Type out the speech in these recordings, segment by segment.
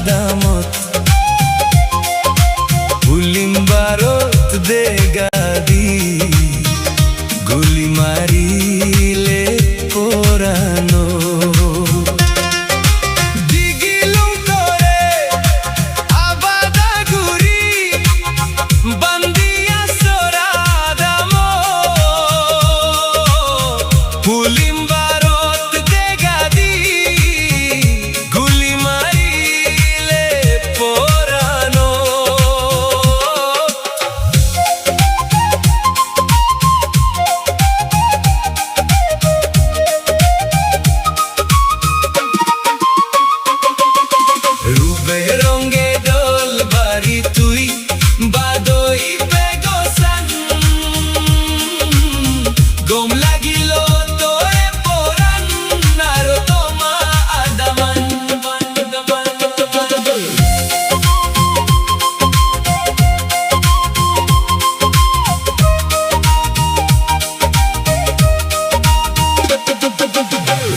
আদামত পুলিম বারত দেগাদি গুলি মারিলে পোড়ানো দিগিলুম তোরে আবাদা গুরি বান্দিয়া সোরা আদামত পুলিম বারত দেগাদি গুলি মারিলে পোড়ানো রূপে রঙে দোল বাড়ি তুই বাদই বেগসান গম লাগিল তোরে পরান আর তোমা আদামান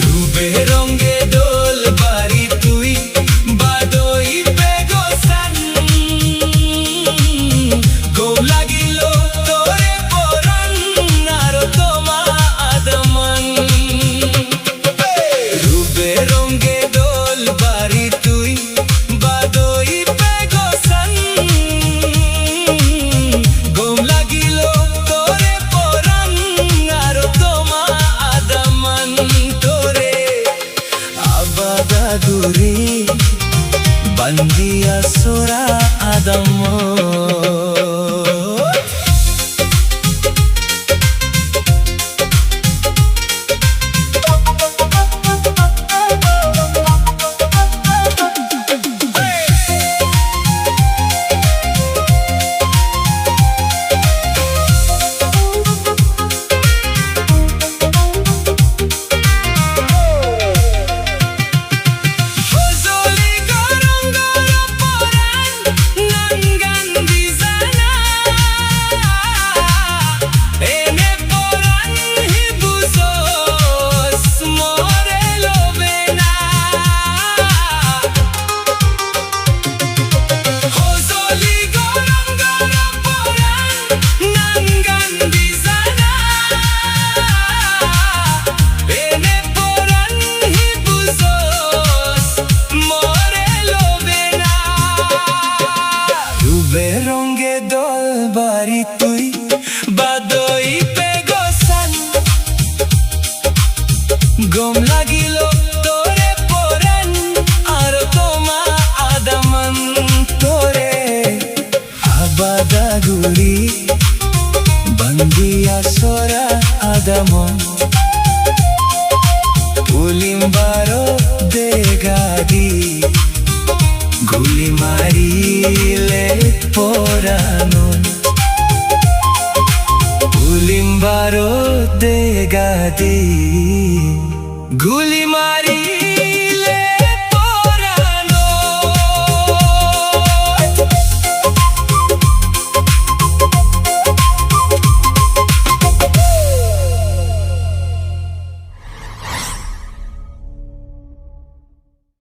রূপে রঙে দোল বাড়ি তুই বাদই বেগসান গম লাগিল তোরে পরান আর তোমা আদমান রূপে রঙে দোল বাড়ি তুই বাদই বেগসান গম লাগিল তোরে পরান আর তোমা আদমান তোরে আবাদা গুরি বান্দিয়া সোরা আদামত Hozoli gorong goro poran nangan di sana ene poran hibusos more lovena Hozoli gorong goro poran nangan di sana ene poran hibusos more lovena রূপে রঙে দোল বাড়ি তুই বাদই বেগসান গম লাগিল তোরে পরান আর তোমা আদামান তোরে আবাদা গুরি বান্দিয়া সোরা আদামত পুলিম বারো দেগাদি গুলি মারিলে পোড়ানো পুলিম বারো দেগাদি গুলি মারি